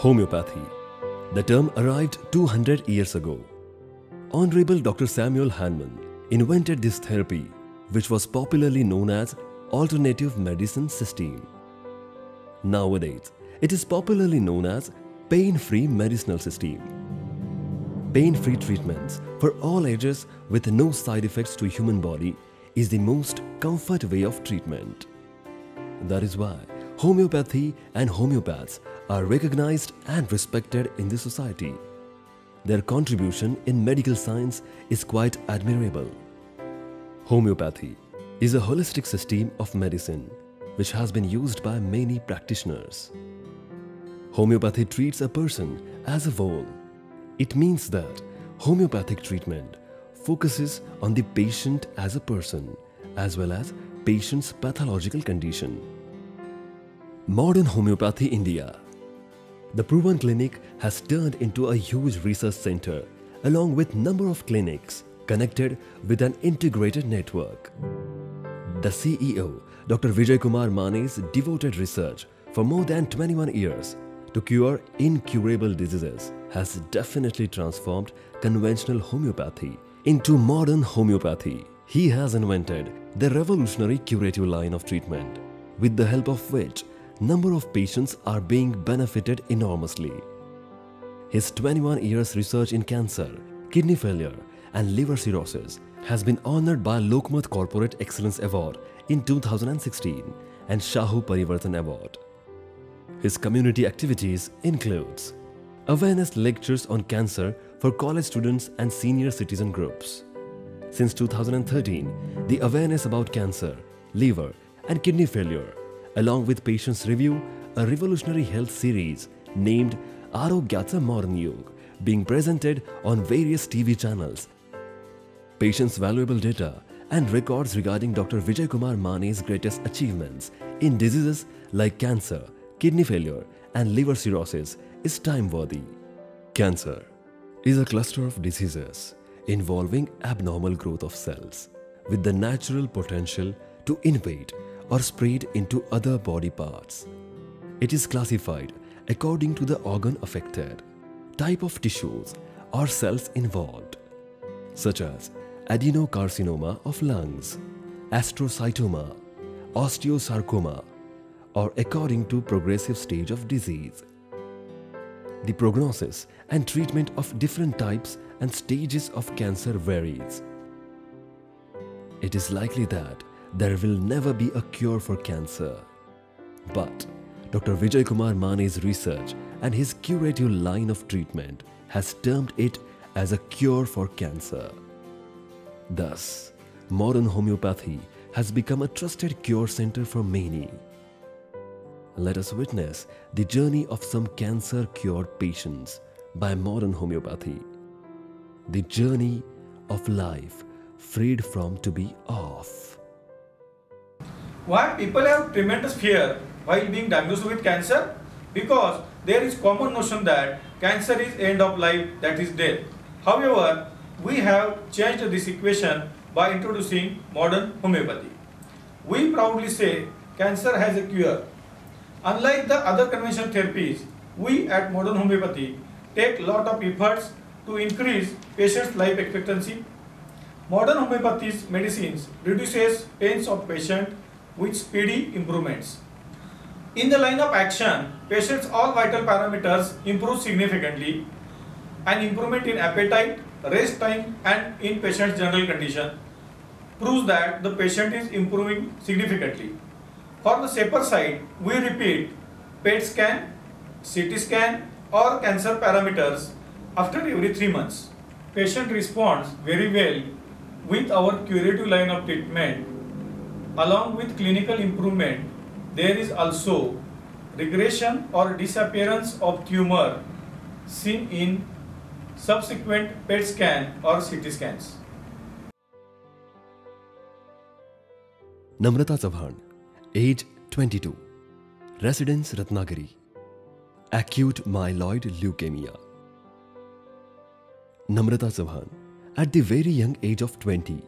Homeopathy. The term arrived 200 years ago. Honorable Dr. Samuel Hahnemann invented this therapy, which was popularly known as alternative medicine system. Nowadays, it is popularly known as pain-free medicinal system. Pain-free treatments for all ages with no side effects to human body is the most comfort way of treatment. That is why homeopathy and homeopaths are recognized and respected in the society. Their contribution in medical science is quite admirable. Homeopathy is a holistic system of medicine which has been used by many practitioners. Homeopathy treats a person as a whole. It means that homeopathic treatment focuses on the patient as a person as well as patient's pathological condition. Modern Homeopathy India. The Prudent Clinic has turned into a huge research center along with number of clinics connected with an integrated network. The CEO, Dr. Vijay Kumar Mane's devoted research for more than 21 years to cure incurable diseases has definitely transformed conventional homeopathy into modern homeopathy. He has invented the revolutionary curative line of treatment, with the help of which number of patients are being benefited enormously. His 21 years research in cancer, kidney failure and liver cirrhosis has been honored by Lokmat Corporate Excellence Award in 2016 and Shahu Parivartan Award. His community activities includes awareness lectures on cancer for college students and senior citizen groups. Since 2013, the awareness about cancer, liver and kidney failure, along with patients review, a revolutionary health series named Arogyatsa Morning Yog, being presented on various TV channels. Patients' valuable data and records regarding Dr. Vijay Kumar Mane's greatest achievements in diseases like cancer, kidney failure and liver cirrhosis is time-worthy. Cancer is a cluster of diseases involving abnormal growth of cells with the natural potential to invade or spread into other body parts. It is classified according to the organ affected, type of tissues or cells involved, such as adenocarcinoma of lungs, astrocytoma, osteosarcoma, or according to progressive stage of disease. The prognosis and treatment of different types and stages of cancer varies. It is likely that there will never be a cure for cancer. But Dr. Vijay Kumar Mane's research and his curative line of treatment has termed it as a cure for cancer. Thus, modern homeopathy has become a trusted cure center for many. Let us witness the journey of some cancer-cured patients by modern homeopathy. The journey of life freed from to be off. Why people have tremendous fear while being diagnosed with cancer? Because there is common notion that cancer is end of life, that is death. However, we have changed this equation by introducing modern homeopathy. We proudly say cancer has a cure. Unlike the other conventional therapies, we at modern homeopathy take a lot of efforts to increase patient's life expectancy. Modern homeopathy's medicines reduces pains of patient with speedy improvements. In the line of action, patients' all vital parameters improve significantly. An improvement in appetite, rest time and in patient's general condition proves that the patient is improving significantly. For the safer side, we repeat PET scan, CT scan or cancer parameters after every 3 months. Patient responds very well with our curative line of treatment. Along with clinical improvement, there is also regression or disappearance of tumor seen in subsequent PET scan or CT scans. Namrata Chauhan, age 22, residence Ratnagiri, acute myeloid leukemia. Namrata Chauhan, at the very young age of 20,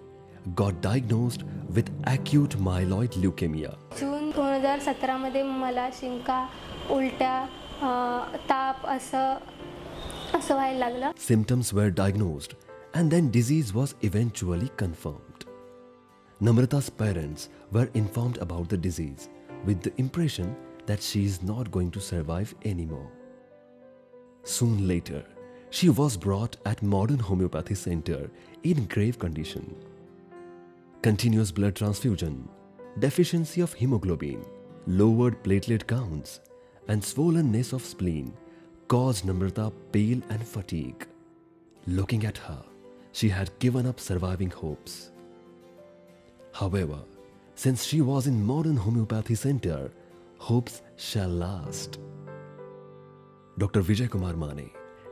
got diagnosed with acute myeloid leukemia. जून 2017 मध्ये मला शिंका, उलट्या, ताप असं व्हायला लागलं. Symptoms were diagnosed and then disease was eventually confirmed. Namrata's parents were informed about the disease with the impression that she is not going to survive anymore. Soon later, she was brought at Modern Homeopathy Center in grave condition. Continuous blood transfusion, deficiency of hemoglobin, lowered platelet counts, and swollenness of spleen caused Namrata pale and fatigue. Looking at her, she had given up surviving hopes. However, since she was in Modern Homeopathy Center, hopes shall last. Dr. Vijay Kumar Mane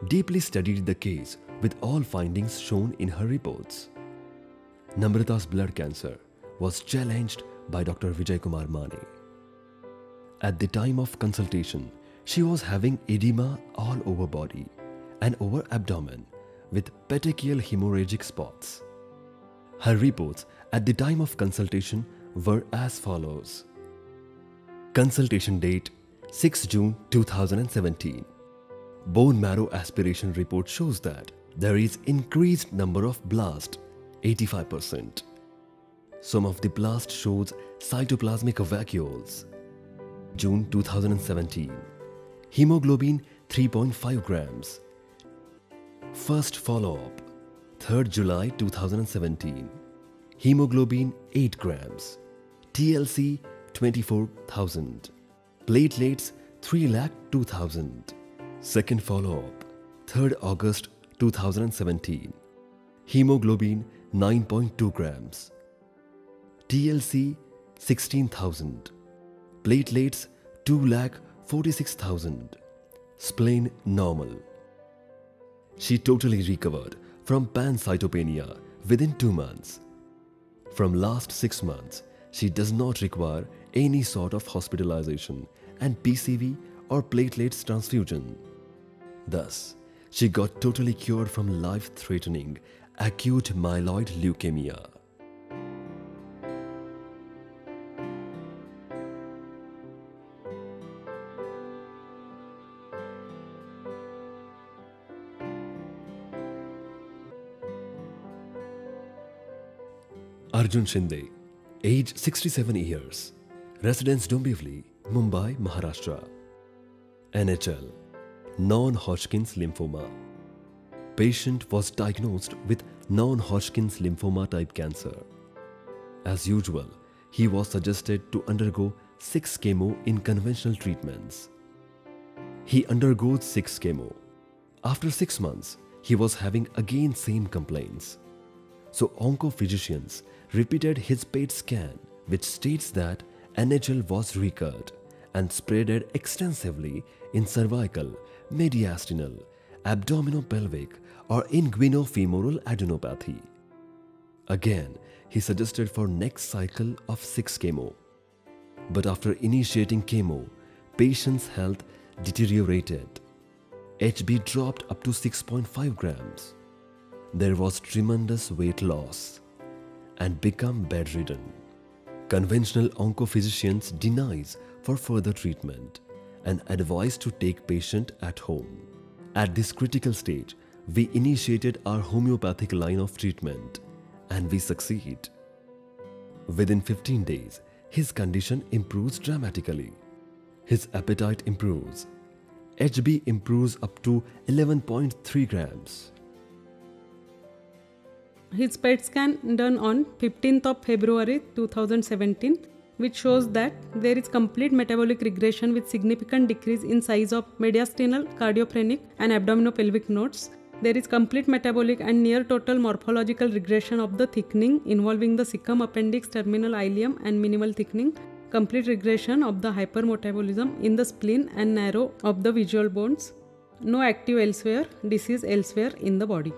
deeply studied the case with all findings shown in her reports. Namrata's blood cancer was challenged by Dr. Vijay Kumar Mane. At the time of consultation, she was having edema all over body and over abdomen with petechial hemorrhagic spots. Her reports at the time of consultation were as follows. Consultation date 6 June 2017. Bone marrow aspiration report shows that there is increased number of blast, 85%. Some of the blast shows cytoplasmic vacuoles. June 2017. Hemoglobin 3.5 grams. First follow-up 3rd July 2017. Hemoglobin 8 grams. TLC 24,000. Platelets 3,02,000. Second follow-up 3rd August 2017. Hemoglobin 9.2 grams. TLC 16,000. Platelets 2,46,000. Spleen normal. She totally recovered from pancytopenia within 2 months. From last 6 months, she does not require any sort of hospitalization and PCV or platelets transfusion. Thus, she got totally cured from life-threatening acute myeloid leukemia. Arjun Shinde, age 67 years, residence Dombivli, Mumbai, Maharashtra. NHL, non-Hodgkin's lymphoma. Patient was diagnosed with non-Hodgkin's lymphoma type cancer. As usual, he was suggested to undergo 6 chemo in conventional treatments. He undergoes 6 chemo. After 6 months, he was having again same complaints. So oncophysicians repeated his PET scan, which states that NHL was recurred and spreaded extensively in cervical, mediastinal, abdominopelvic or inguinofemoral adenopathy. Again, he suggested for next cycle of 6 chemo. But after initiating chemo, patient's health deteriorated. HB dropped up to 6.5 grams. There was tremendous weight loss and become bedridden. Conventional oncophysicians denies for further treatment and advise to take patient at home. At this critical stage, we initiated our homeopathic line of treatment and we succeed. Within 15 days, his condition improves dramatically. His appetite improves. HB improves up to 11.3 grams. His PET scan done on 15th of February 2017, which shows that there is complete metabolic regression with significant decrease in size of mediastinal, cardiophrenic and abdominopelvic nodes. There is complete metabolic and near total morphological regression of the thickening involving the cecum, appendix, terminal ileum and minimal thickening. Complete regression of the hypermetabolism in the spleen and narrow of the visual bones. No active elsewhere, disease elsewhere in the body.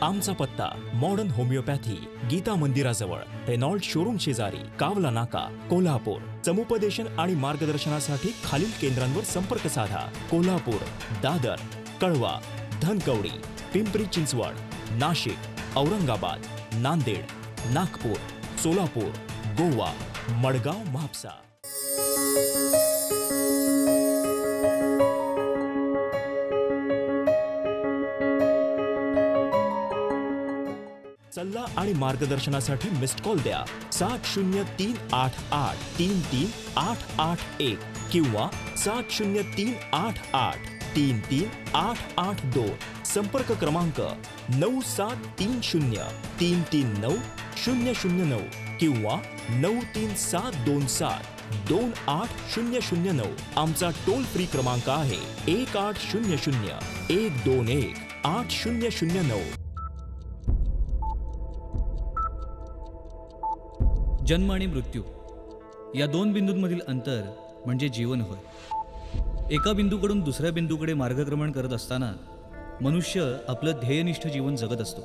आमचा पत्ता modern homoeopathy Gita मंदिराजवळ Reynold showroom शेजारी कावला नाका कोल्हापूर. समुपदेशन आणि मार्गदर्शनासाठी खालील केंद्रांवर संपर्क साधा. कोल्हापूर, दादर, कळवा, धनकवडी, पिंपरी चिंचवड. नाशिक, औरंगाबाद, नांदेड, नागपूर, सोलापूर, गोवा, मडगाव, म्हापसा. सल्ला आणि मार्गदर्शनासाठी मिस्ड कॉल द्या 7038833881 किंवा 7038833882. संपर्क क्रमांक 9730339009 किंवा 9372728009. आमचा टोल फ्री क्रमांक आहे 1800-121-8009. जन्म आणि मृत्यू या दोन बिंदूंमधील अंतर म्हणजे जीवन होय. एका बिंदूकडून दुसऱ्या बिंदूकडे मार्गक्रमण करत असताना मनुष्य आपलं ध्येयनिष्ठ जीवन जगत असतो.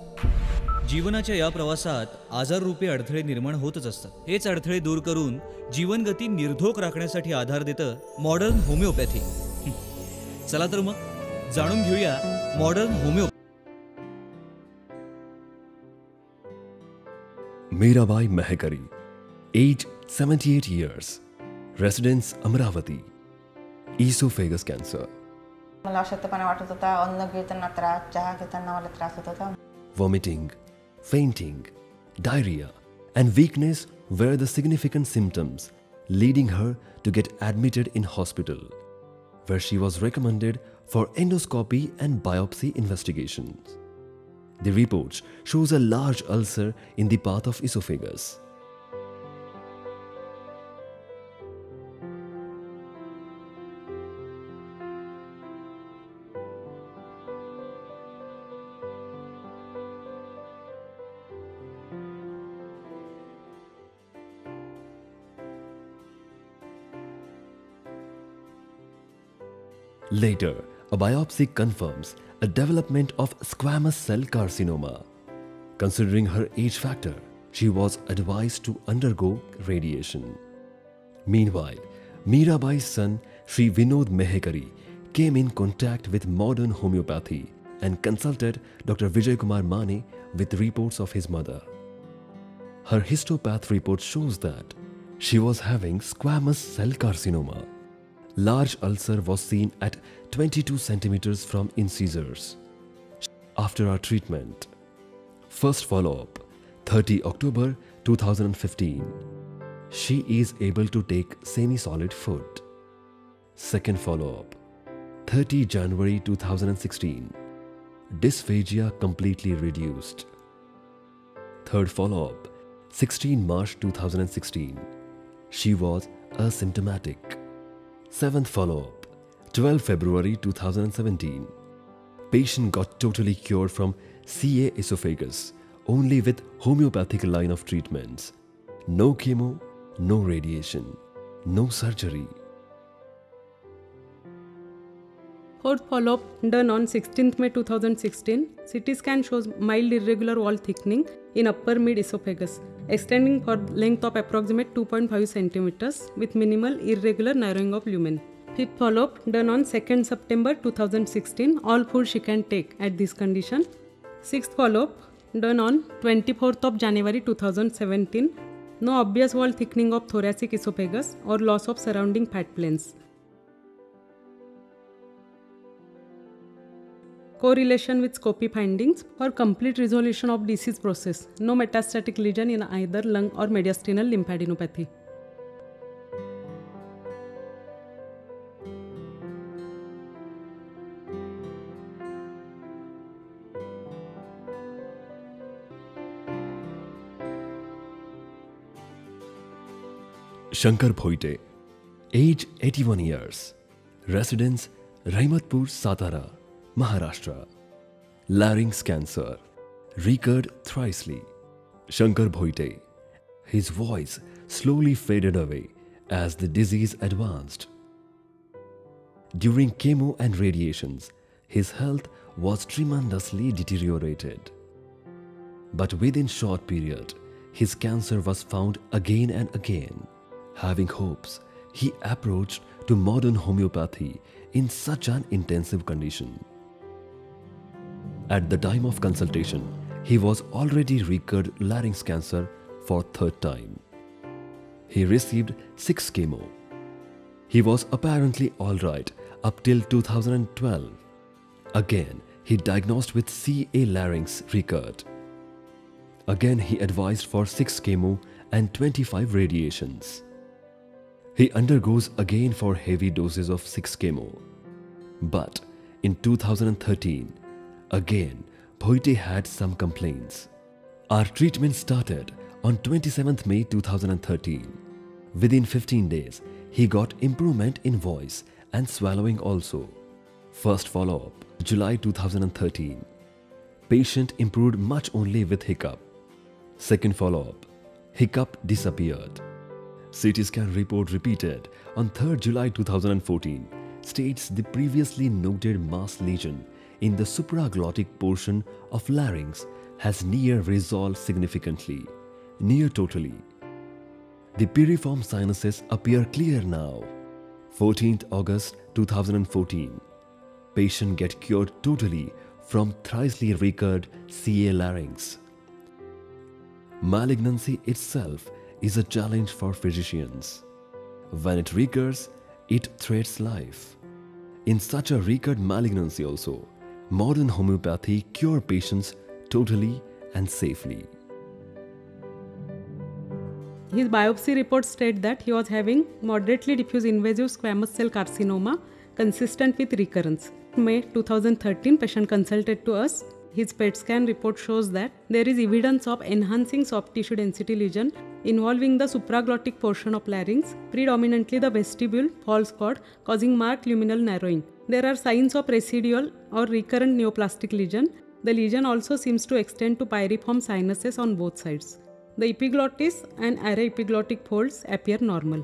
जीवनाच्या या प्रवासात आजाररूपी अडथळे निर्माण होतच असतात. हेच अडथळे दूर करून जीवनगती निर्धोक राखण्यासाठी आधार देतं मॉडर्न होमिओपॅथी. चला तर मग जाणून घेऊया modern homoeopathy. Mirabai Mehekari, age 78 years, residence Amravati, esophagus cancer. मला अशक्तपणा वाटत होता. अन्न घेताना त्रास, चहा घेताना मला त्रास होत होता. Vomiting, fainting, diarrhea, and weakness were the significant symptoms, leading her to get admitted in hospital, where she was recommended for endoscopy and biopsy investigations. The report shows a large ulcer in the path of esophagus. Later, a biopsy confirms a development of squamous cell carcinoma. Considering her age factor, she was advised to undergo radiation. Meanwhile, Mirabai's son, Sri Vinod Mehekari, came in contact with modern homeopathy and consulted Dr. Vijay Kumar Mane with reports of his mother. Her histopath report shows that she was having squamous cell carcinoma. Large ulcer was seen at 22 centimeters from incisors. After our treatment, first follow-up, 30 October 2015, she is able to take semi-solid food. Second follow-up, 30 January 2016, dysphagia completely reduced. Third follow-up, 16 March 2016, she was asymptomatic. Seventh follow-up, 12 February 2017. Patient got totally cured from CA esophagus only with homeopathic line of treatments. No chemo, no radiation, no surgery. Fourth follow-up done on 16th May 2016. CT scan shows mild irregular wall thickening in upper mid esophagus, extending for length of approximate 2.5 centimeters with minimal irregular narrowing of lumen. Fifth follow-up done on 2nd September 2016. All food she can take at this condition. Sixth follow-up done on 24th of January 2017. No obvious wall thickening of thoracic esophagus or loss of surrounding fat planes. Correlation with scopy findings for complete resolution of disease process. No metastatic lesion in either lung or mediastinal lymphadenopathy. Shankar Bhoite, age 81 years, residence Rahmatpur, Satara, Maharashtra. Larynx cancer, recurred thrisely. Shankar Bhoite, his voice slowly faded away as the disease advanced. During chemo and radiations, his health was tremendously deteriorated. But within short period, his cancer was found again and again. Having hopes, he approached to modern homeopathy in such an intensive condition. At the time of consultation, he was already recurred larynx cancer for third time. He received 6 chemo. He was apparently alright up till 2012. Again, he diagnosed with CA larynx recurred. Again, he advised for 6 chemo and 25 radiations. He undergoes again for heavy doses of 6 chemo. But in 2013, again, Bhoite had some complaints. Our treatment started on 27th May 2013. Within 15 days, he got improvement in voice and swallowing also. First follow-up, July 2013. Patient improved much only with hiccup. Second follow-up, hiccup disappeared. CT scan report repeated on 3rd July 2014 states the previously noted mass lesion in the supraglottic portion of larynx has near resolved significantly, near totally. The piriform sinuses appear clear now. 14th August 2014. Patient get cured totally from thrisly recurred CA larynx. Malignancy itself is a challenge for physicians. When it recurs, it threatens life. In such a recurred malignancy also, modern homeopathy cure patients totally and safely. His biopsy report state that he was having moderately diffuse invasive squamous cell carcinoma consistent with recurrence. May 2013, patient consulted to us. His PET scan report shows that there is evidence of enhancing soft tissue density lesion involving the supraglottic portion of larynx, predominantly the vestibule, false chord, causing marked luminal narrowing. There are signs of residual or recurrent neoplastic lesion. The lesion also seems to extend to piriform sinuses on both sides. The epiglottis and ara-epiglottic folds appear normal.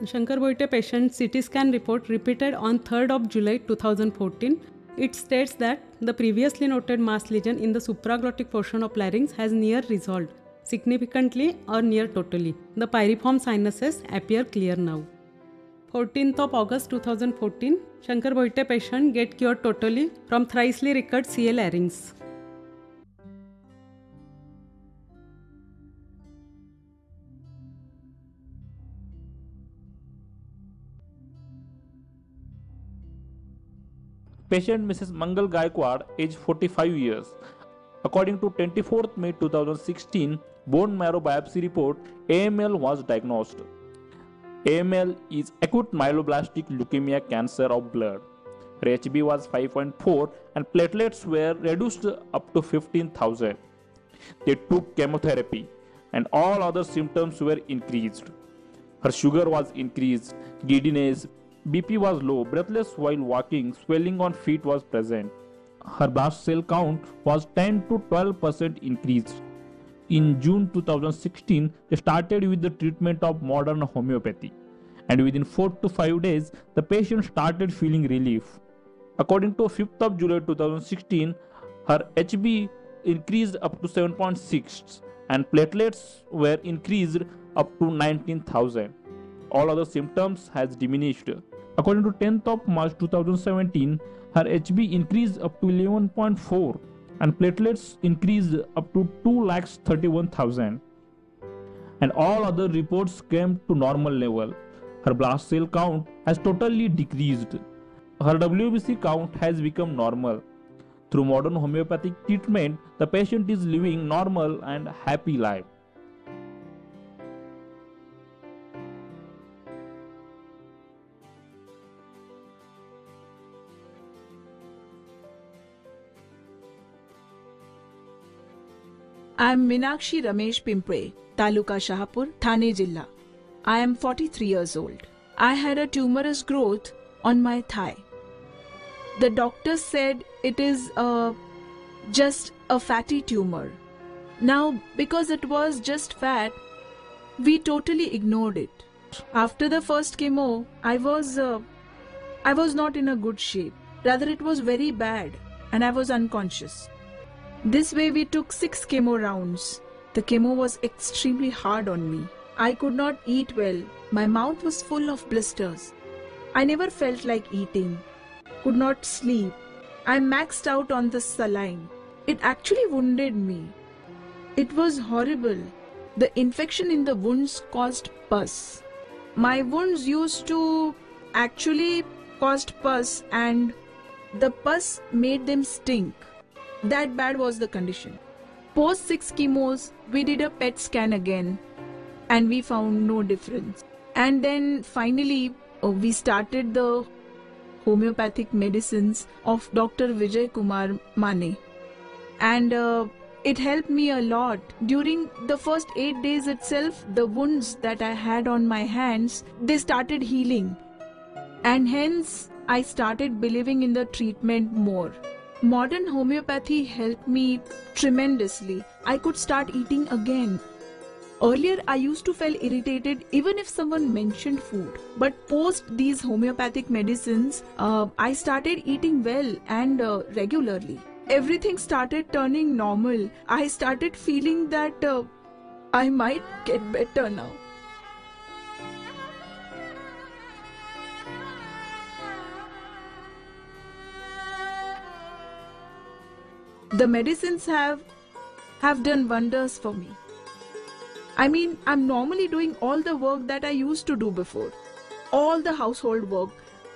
Shankar Bhoite patient CT scan report repeated on 3rd of July 2014. It states that the previously noted mass lesion in the supraglottic portion of larynx has near resolved, significantly or near totally. The piriform sinuses appear clear now. 14th of August 2014, Shankar Bhoite patient get cured totally from thrisly recurred CA larynx. Patient Mrs. Mangal Gaikwad, age 45 years. According to 24th May 2016 bone marrow biopsy report, AML was diagnosed. AML is acute myeloblastic leukemia cancer of blood. Her HB was 5.4 and platelets were reduced up to 15,000. They took chemotherapy and all other symptoms were increased. Her sugar was increased, giddiness, BP was low, breathless while walking, swelling on feet was present. Her blast cell count was 10 to 12% increased. In June 2016, they started with the treatment of modern homeopathy, and within 4 to 5 days, the patient started feeling relief. According to 5th of July 2016, her HB increased up to 7.6 and platelets were increased up to 19,000. All other symptoms has diminished. According to 10th of March 2017, her HB increased up to 11.4 and platelets increased up to 2,31,000. And all other reports came to normal level. Her blast cell count has totally decreased. Her WBC count has become normal. Through modern homeopathic treatment, the patient is living normal and happy life. I am Meenakshi Ramesh Pimpre, Taluka Shahapur, Thane Jilla. I am 43 years old. I had a tumorous growth on my thigh. The doctor said it is just a fatty tumor. Now, because it was just fat, we totally ignored it. After the first chemo, I was not in a good shape. Rather, it was very bad and I was unconscious. This way we took 6 chemo rounds. The chemo was extremely hard on me. I could not eat well. My mouth was full of blisters. I never felt like eating. Could not sleep. I maxed out on the saline. It actually wounded me. It was horrible. The infection in the wounds caused pus. My wounds used to actually caused pus, and the pus made them stink. That bad was the condition. Post 6 chemos, we did a PET scan again and we found no difference. And then finally, we started the homeopathic medicines of Dr. Vijay Kumar Mane. And it helped me a lot. During the first 8 days itself, the wounds that I had on my hands, they started healing. And hence, I started believing in the treatment more. Modern homeopathy helped me tremendously. I could start eating again. Earlier, I used to feel irritated even if someone mentioned food. But post these homeopathic medicines, I started eating well and regularly. Everything started turning normal. I started feeling that I might get better now. The medicines have done wonders for me. I mean, I'm normally doing all the work that I used to do before. All the household work.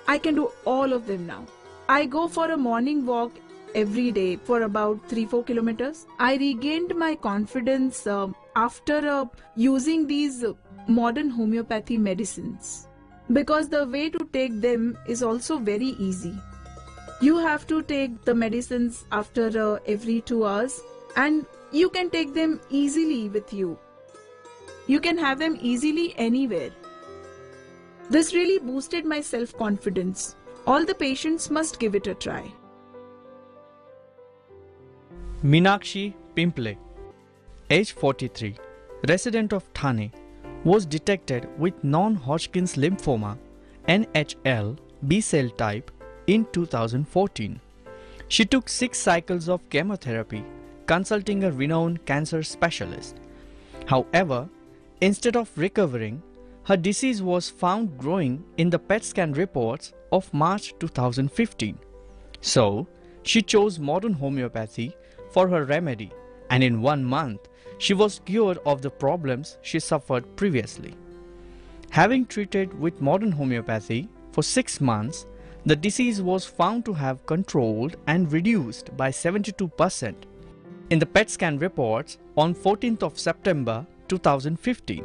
I can do all of them now. I go for a morning walk every day for about 3-4 kilometers. I regained my confidence after using these modern homeopathy medicines. Because the way to take them is also very easy. You have to take the medicines after every 2 hours, and you can take them easily with you. You can have them easily anywhere. This really boosted my self-confidence. All the patients must give it a try. Meenakshi Pimple, age 43, resident of Thane, was detected with non-Hodgkin's lymphoma, NHL, B-cell type, in 2014. She took 6 cycles of chemotherapy, consulting a renowned cancer specialist. However, instead of recovering, her disease was found growing in the PET scan reports of March 2015. So, she chose modern homeopathy for her remedy, and in 1 month, she was cured of the problems she suffered previously. Having treated with modern homeopathy for 6 months, the disease was found to have controlled and reduced by 72% in the PET scan reports on 14th of September 2015.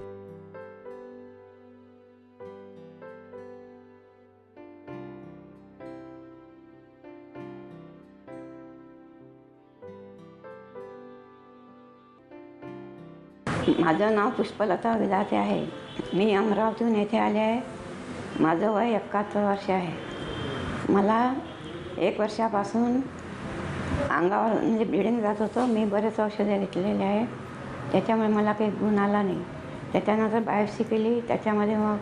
माझं नाव पुष्पलता विधाते आहे. मी अमरावतीहून येथे आले आहे. माझं वय 71 वर्ष आहे. मला 1 वर्षापासून अंगावर म्हणजे ब्लिडिंग जात होतं. मी बरेच औषधे घेतलेले आहे. त्याच्यामुळे मला काही गुण आला नाही. त्याच्यानंतर बायोप्सी केली. त्याच्यामध्ये मग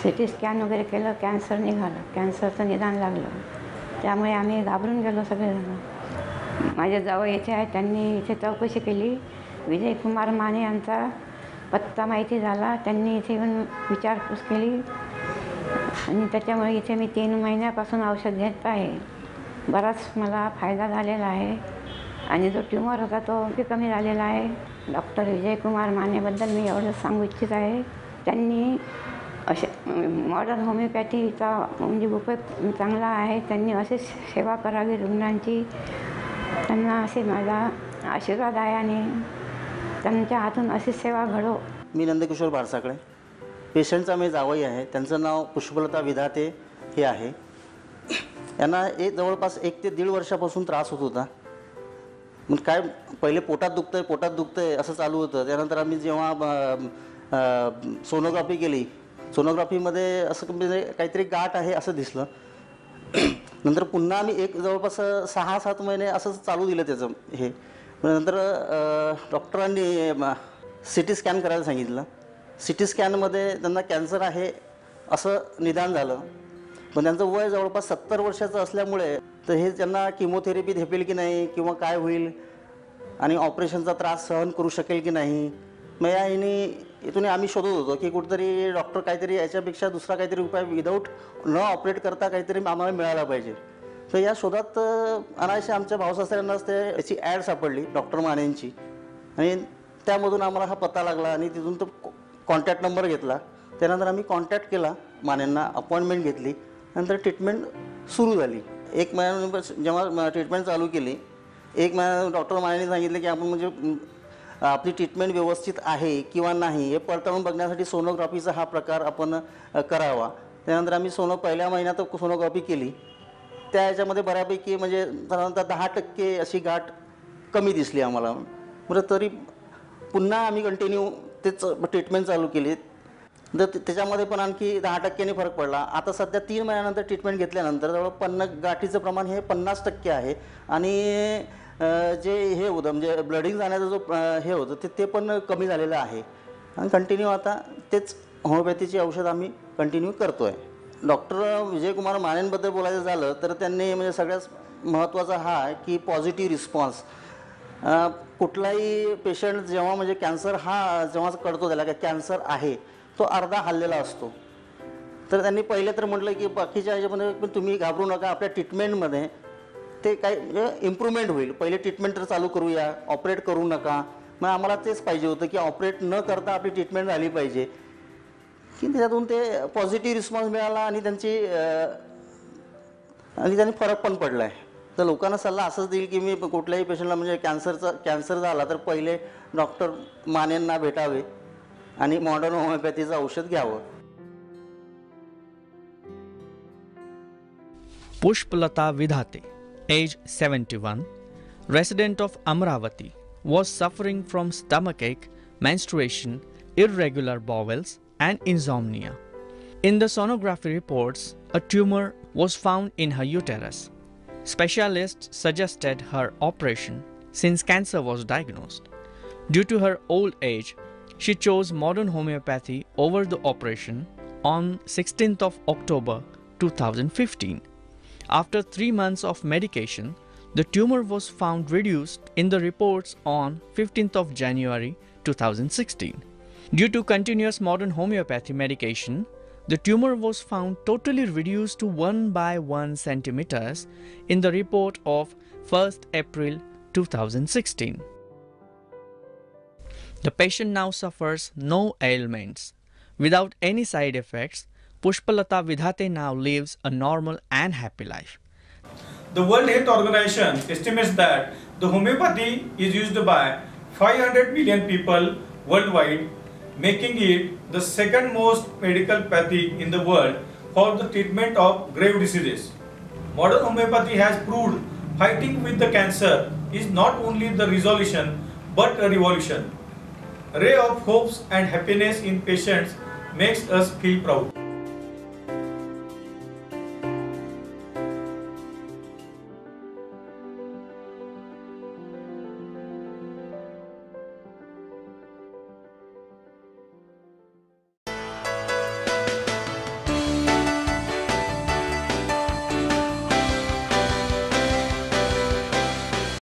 CT स्कॅन वगैरे केलं. कॅन्सर निघालं. कॅन्सरचं निदान लागलं. त्यामुळे आम्ही घाबरून गेलो सगळेजण. माझे जावई इथे आहेत. त्यांनी इथे चौकशी केली. विजय कुमार माने यांचा पत्ता माहिती झाला. त्यांनी इथे येऊन विचारपूस केली आणि त्याच्यामुळे इथे मी 3 महिन्यापासून औषध घेत आहे. बराच मला फायदा झालेला आहे आणि जो ट्यूमर होता तो कमी झालेला आहे. डॉक्टर विजय कुमार मानेबद्दल मी एवढं सांगू इच्छित आहे. त्यांनी असे मॉडर्न होमिओपॅथीचा म्हणजे उपयोग चांगला आहे. त्यांनी अशी सेवा करावी रुग्णांची. त्यांना असे माझा आशीर्वाद आहे आणि त्यांच्या हातून अशी सेवा घडो. मी नंदकिशोर भारसाकडे, पेशंटचा मी जावई आहे. त्यांचं नाव पुष्पलता विधाते हे आहे. यांना जवळपास 1 ते 1.5 वर्षापासून त्रास होत होता. मग काय पहिले पोटात दुखतंय असं चालू होतं. त्यानंतर आम्ही जेव्हा सोनोग्राफी केली, सोनोग्राफीमध्ये असं म्हणजे काहीतरी गाठ आहे असं दिसलं. नंतर पुन्हा आम्ही जवळपास 6-7 महिने असं चालू दिलं त्याचं हे. नंतर डॉक्टरांनी CT स्कॅन करायला सांगितलं. CT स्कॅनमध्ये त्यांना कॅन्सर आहे असं निदान झालं. पण त्यांचं वय जवळपास 70 वर्षाचं असल्यामुळे तर हे त्यांना किमोथेरपी झेपेल की नाही किंवा काय होईल आणि ऑपरेशनचा त्रास सहन करू शकेल की नाही. मग इथून आम्ही शोधत होतो की कुठेतरी डॉक्टर काहीतरी याच्यापेक्षा दुसरा काहीतरी उपाय विदाऊट न ऑपरेट करता काहीतरी आम्हाला मिळाला पाहिजे. तर या शोधात अनायसे आमच्या भाऊसासऱ्यांनाच ते याची ॲड सापडली डॉक्टर मानेंची, आणि त्यामधून आम्हाला हा पत्ता लागला आणि तिथून तो कॉन्टॅक्ट नंबर घेतला. त्यानंतर आम्ही कॉन्टॅक्ट केला मानेंना, अपॉइंटमेंट घेतली, नंतर ट्रीटमेंट सुरू झाली. 1 महिन्यानंतर जेव्हा ट्रीटमेंट चालू केली, 1 महिना डॉक्टर मानेंनी सांगितलं की आपण म्हणजे आपली ट्रीटमेंट व्यवस्थित आहे किंवा नाही हे पडताळून बघण्यासाठी सोनोग्राफीचा हा प्रकार आपण करावा. त्यानंतर आम्ही पहिल्या महिन्यात सोनोग्राफी केली. त्या ह्याच्यामध्ये बऱ्यापैकी म्हणजे साधारणतः 10% अशी गाठ कमी दिसली आम्हाला. बरं, तरी पुन्हा आम्ही कंटिन्यू तेच ट्रीटमेंट चालू केली. तर त्याच्यामध्ये पण आणखी 10% फरक पडला. आता सध्या 3 महिन्यानंतर ट्रीटमेंट घेतल्यानंतर जवळ गाठीचं प्रमाण हे 50% आहे, आणि जे हे होतं म्हणजे ब्लडिंग जाण्याचं जो हे होतं ते पण कमी झालेलं आहे. आणि कंटिन्यू आता तेच होमिओपॅथीची औषध आम्ही कंटिन्यू करतो आहे. डॉक्टर विजयकुमार मानेंबद्दल बोलायचं झालं तर त्यांनी म्हणजे सगळ्यात महत्त्वाचा हा आहे की पॉझिटिव्ह रिस्पॉन्स. कुठलाही पेशंट जेव्हा म्हणजे कॅन्सर हा जेव्हा कळतो त्याला की कॅन्सर आहे, तो अर्धा हल्लेला असतो. तर त्यांनी पहिले तर म्हटलं की बाकीच्या ह्याच्यामध्ये पण तुम्ही घाबरू नका, आपल्या ट्रीटमेंटमध्ये ते काही म्हणजे इम्प्रूव्हमेंट होईल. पहिले ट्रीटमेंट तर चालू करूया, ऑपरेट करू नका. मग आम्हाला तेच पाहिजे होतं की ऑपरेट न करता आपली ट्रीटमेंट झाली पाहिजे, की त्याच्यातून ते पॉझिटिव्ह रिस्पॉन्स मिळाला आणि त्यांनी फरक पण पडला आहे. तर लोकांना सल्ला असंच देईल की मी कुठल्याही पेशंटला म्हणजे कॅन्सर झाला तर पहिले डॉक्टर मानेंना भेटावे आणि मॉडर्न होमिओपॅथीचं औषध घ्यावं. Pushpalata Vidhate, age 71, resident of Amravati, was suffering from stomachache, menstruation, irregular bowels, and insomnia. In the sonography reports, a tumor was found in her uterus. Specialists suggested her operation since cancer was diagnosed. Due to her old age, she chose modern homeopathy over the operation on 16th of October 2015. After 3 months of medication, the tumor was found reduced in the reports on 15th of January 2016. Due to continuous modern homeopathy medication, the tumor was found totally reduced to 1/1 centimeters in the report of 1st April 2016. The patient now suffers no ailments. Without any side effects, Pushpalata Vidhate now lives a normal and happy life. The World Health Organization estimates that the homeopathy is used by 500 million people worldwide, making it the second most medical pathy in the world for the treatment of grave diseases. Modern homeopathy has proved fighting with the cancer is not only the resolution but a revolution. A ray of hopes and happiness in patients makes us feel proud.